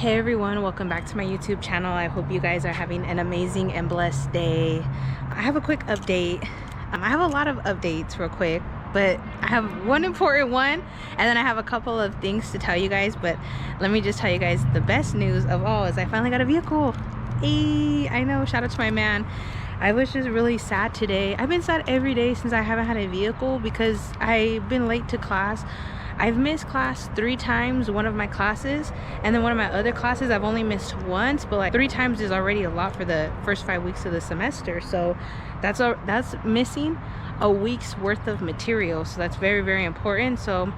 Hey everyone, welcome back to my YouTube channel. I hope you guys are having an amazing and blessed day. I have a quick update. I have a lot of updates real quick, but I have one important one and then I have a couple of things to tell you guys. But let me just tell you guys the best news of all is I finally got a vehicle. Hey, I know, shout out to my man. I was just really sad today. I've been sad every day since I haven't had a vehicle because I've been late to class. I've missed class 3 times, one of my classes, and then one of my other classes I've only missed once, but like 3 times is already a lot for the first 5 weeks of the semester. So that's missing a week's worth of material, so that's very, very important. So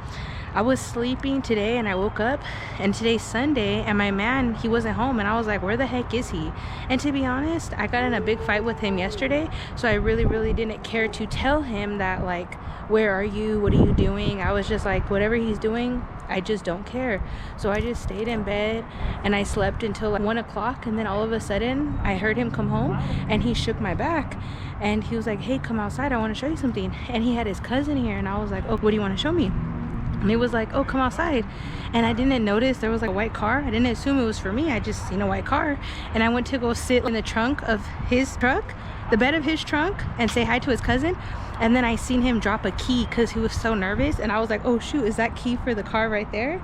I was sleeping today and I woke up and today's Sunday and my man, he wasn't home, and I was like, where the heck is he? And to be honest, I got in a big fight with him yesterday, so I really didn't care to tell him that, like, where are you, what are you doing? I was just like, whatever he's doing, I just don't care. So I just stayed in bed and I slept until like 1 o'clock, and then all of a sudden I heard him come home and he shook my back and he was like, hey, come outside, I want to show you something. And he had his cousin here and I was like, oh, what do you want to show me? And he was like, oh, come outside. And I didn't notice there was like a white car. I didn't assume it was for me. I just seen a white car. And I went to go sit in the trunk of his truck, the bed of his trunk, and say hi to his cousin. And then I seen him drop a key because he was so nervous. And I was like, oh shoot, is that key for the car right there?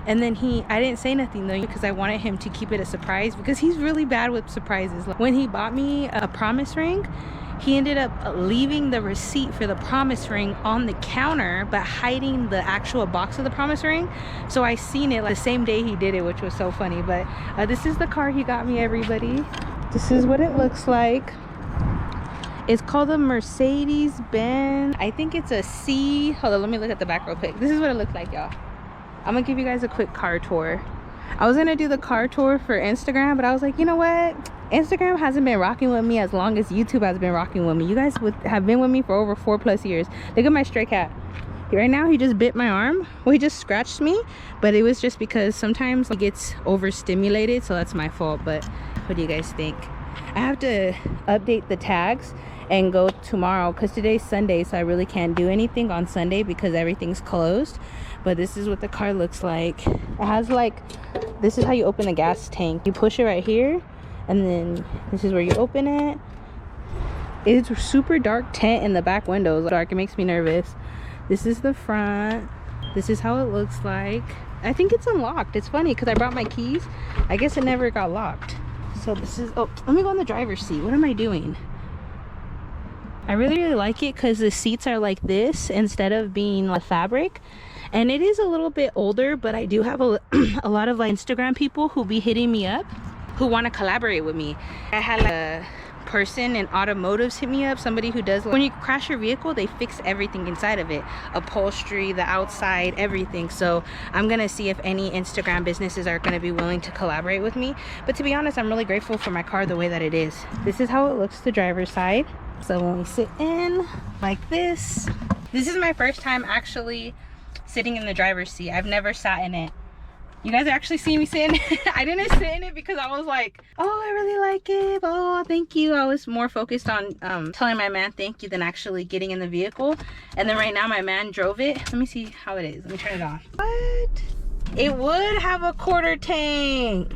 And then I didn't say nothing though, because I wanted him to keep it a surprise, because he's really bad with surprises. Like, when he bought me a promise ring, he ended up leaving the receipt for the promise ring on the counter, but hiding the actual box of the promise ring. So I seen it like the same day he did it, which was so funny. But this is the car he got me, everybody. This is what it looks like. It's called a Mercedes Benz. I think it's a C. Hold on, let me look at the back real quick. This is what it looks like, y'all. I'm gonna give you guys a quick car tour. I was gonna do the car tour for Instagram, but I was like, you know what? Instagram hasn't been rocking with me as long as YouTube has been rocking with me. You guys have been with me for over 4+ years. Look at my stray cat. Right now he just bit my arm. Well, he just scratched me, but it was just because sometimes he gets overstimulated, so that's my fault. But what do you guys think? I have to update the tags and go tomorrow because today's Sunday, so I really can't do anything on Sunday because everything's closed. But this is what the car looks like. It has like, this is how you open the gas tank. You push it right here, and then this is where you open it. It's super dark tint in the back windows. Dark, it makes me nervous. This is the front. This is how it looks like. I think it's unlocked. It's funny because I brought my keys. I guess it never got locked. So this is, oh, let me go in the driver's seat. What am I doing? I really like it because the seats are like this instead of being like fabric. And it is a little bit older, but I do have a lot of like Instagram people who be hitting me up who want to collaborate with me. I had like a person in automotives hit me up, somebody who does, when you crash your vehicle, they fix everything inside of it, upholstery, the outside, everything. So I'm gonna see if any Instagram businesses are gonna be willing to collaborate with me. But to be honest, I'm really grateful for my car the way that it is. This is how it looks the driver's side. So when we sit in like this is my first time actually sitting in the driver's seat. I've never sat in it. You guys actually see me sit in it. I didn't sit in it because I was like, oh, I really like it, oh, thank you. I was more focused on telling my man thank you than actually getting in the vehicle. And then right now my man drove it. Let me see how it is. Let me turn it off. What? It would have a quarter tank.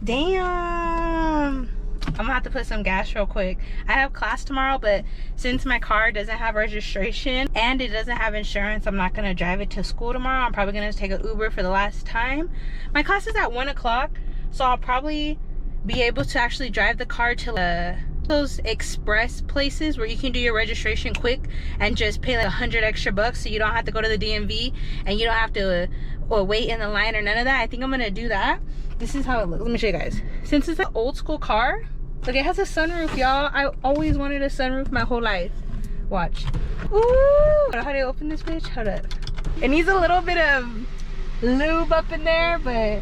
Damn. I'm gonna have to put some gas real quick. I have class tomorrow, but since my car doesn't have registration and it doesn't have insurance, I'm not gonna drive it to school tomorrow. I'm probably gonna take an Uber for the last time. My class is at 1 o'clock, so I'll probably be able to actually drive the car to those express places where you can do your registration quick and just pay like 100 extra bucks, so you don't have to go to the DMV and you don't have to wait in the line or none of that. I think I'm gonna do that. This is how it looks. Let me show you guys. Since it's an old school car, look, it has a sunroof, y'all. I always wanted a sunroof my whole life. Watch. Ooh! How do I open this bitch? Hold up. It needs a little bit of lube up in there, but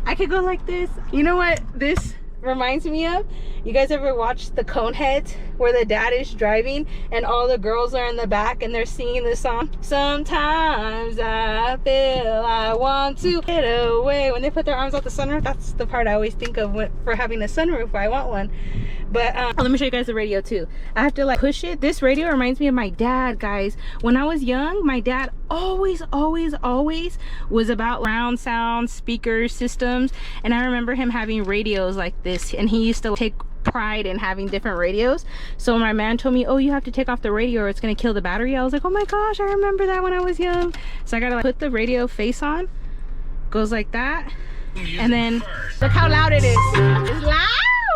I could go like this. You know what this reminds me of? You guys ever watched the Coneheads where the dad is driving and all the girls are in the back and they're singing the song, sometimes I feel I want to get away, when they put their arms out the sunroof? That's the part I always think of for having a sunroof. I want one. But let me show you guys the radio too. I have to like push it. This radio reminds me of my dad, guys. When I was young, my dad always was about round sound speaker systems. And I remember him having radios like this, and he used to take pride in having different radios. So when my man told me, oh, you have to take off the radio or it's gonna kill the battery, I was like, oh my gosh, I remember that when I was young. So I gotta like put the radio face on, goes like that, and then look how loud it is. It's loud.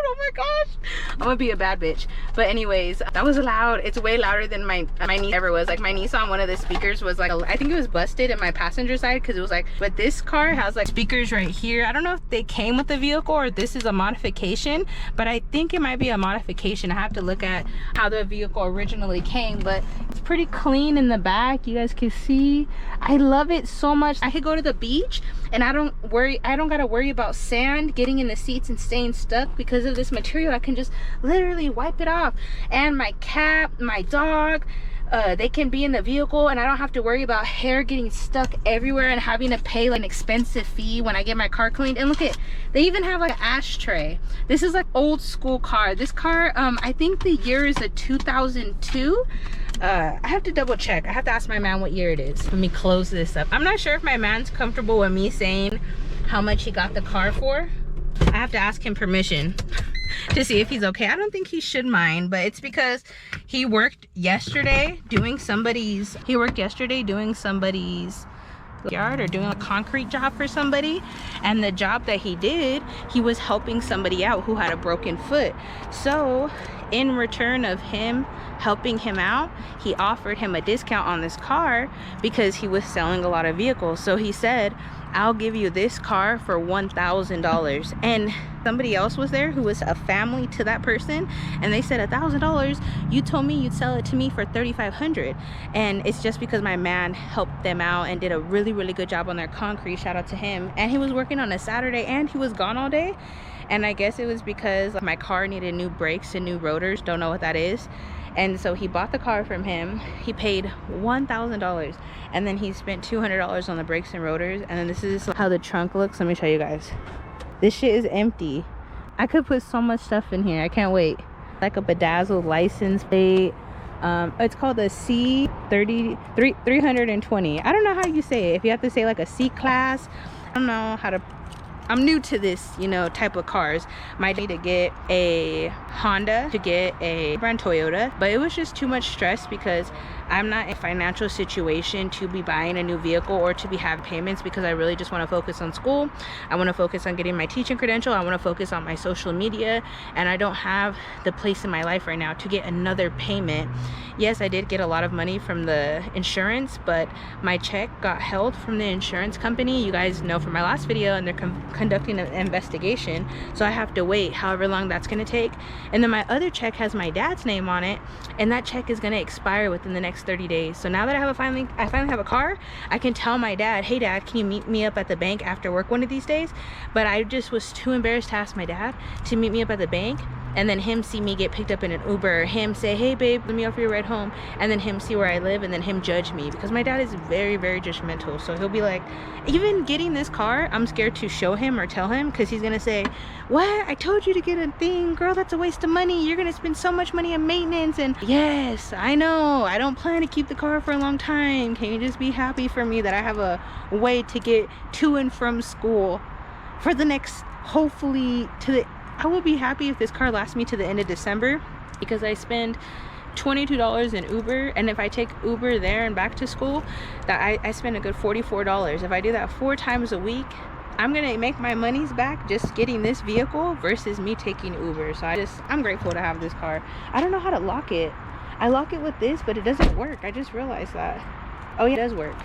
Oh my gosh, I'm gonna be a bad bitch. But anyways, that was loud. It's way louder than my Nissan ever was. Like my Nissan, one of the speakers was like, I think it was busted in my passenger side because it was like, but this car has like speakers right here. I don't know if they came with the vehicle or this is a modification, but I think it might be a modification. I have to look at how the vehicle originally came, but it's pretty clean in the back. You guys can see, I love it so much. I could go to the beach and I don't gotta worry about sand getting in the seats and staying stuck because of this material. I can just literally wipe it off. And my cat, my dog, they can be in the vehicle and I don't have to worry about hair getting stuck everywhere and having to pay like an expensive fee when I get my car cleaned. And look at, they even have like an ashtray. This is like old school car. This car, I think the year is a 2002. I have to double check. I have to ask my man what year it is. Let me close this up. I'm not sure if my man's comfortable with me saying how much he got the car for. I have to ask him permission to see if he's okay. I don't think he should mind, but it's because he worked yesterday doing somebody's yard or doing a concrete job for somebody, and the job that he did, he was helping somebody out who had a broken foot. So in return of him helping him out, he offered him a discount on this car because he was selling a lot of vehicles. So he said, I'll give you this car for $1,000. And somebody else was there who was a family to that person, and they said, $1,000, you told me you'd sell it to me for $3,500. And it's just because my man helped them out and did a really good job on their concrete. Shout out to him. And he was working on a Saturday and he was gone all day. And I guess it was because my car needed new brakes and new rotors. Don't know what that is. And so he bought the car from him. He paid $1,000, and then he spent $200 on the brakes and rotors. And then this is how the trunk looks. Let me show you guys. This shit is empty. I could put so much stuff in here. I can't wait. Like a bedazzled license plate. It's called a C320. I don't know how you say it. If you have to say like a C class, I don't know how to. I'm new to this, you know, type of cars. Might need to get a Honda, to get a brand Toyota, but it was just too much stress because I'm not in a financial situation to be buying a new vehicle or to be having payments, because I really just want to focus on school. I want to focus on getting my teaching credential. I want to focus on my social media, and I don't have the place in my life right now to get another payment. Yes, I did get a lot of money from the insurance, but my check got held from the insurance company. You guys know from my last video, and they're conducting an investigation, so I have to wait however long that's going to take. And then my other check has my dad's name on it, and that check is going to expire within the next 30 days. So now that I finally have a car, I can tell my dad, hey dad, can you meet me up at the bank after work one of these days? But I just was too embarrassed to ask my dad to meet me up at the bank, and then him see me get picked up in an Uber, him say, hey babe, let me offer you a ride home, and then him see where I live, and then him judge me, because my dad is very judgmental. So he'll be like, even getting this car, I'm scared to show him or tell him, because he's gonna say, what, I told you to get a thing, girl, that's a waste of money, you're gonna spend so much money on maintenance. And yes, I know, I don't plan to keep the car for a long time. Can you just be happy for me that I have a way to get to and from school for the next, hopefully, I will be happy if this car lasts me to the end of December, because I spend $22 in Uber, and if I take Uber there and back to school, that I spend a good $44. If I do that 4 times a week, I'm gonna make my monies back just getting this vehicle versus me taking Uber. So I'm grateful to have this car. I don't know how to lock it. I lock it with this, but it doesn't work. I just realized that. Oh yeah, it does work.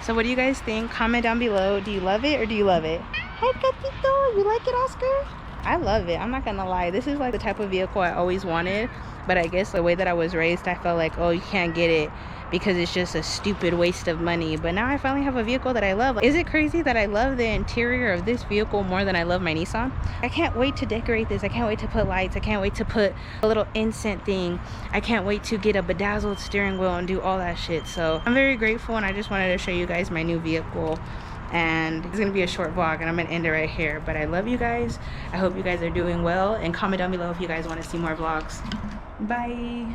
So what do you guys think? Comment down below. Do you love it or do you love it? Hey Gatito, you like it, Oscar? I love it. I'm not gonna lie, this is like the type of vehicle I always wanted, but I guess the way that I was raised, I felt like, oh, you can't get it because it's just a stupid waste of money. But now I finally have a vehicle that I love. Is it crazy that I love the interior of this vehicle more than I love my Nissan? I can't wait to decorate this. I can't wait to put lights. I can't wait to put a little incense thing. I can't wait to get a bedazzled steering wheel and do all that shit. So I'm very grateful, and I just wanted to show you guys my new vehicle. And it's gonna be a short vlog, and I'm gonna end it right here. But I love you guys. I hope you guys are doing well, and comment down below if you guys want to see more vlogs. Bye.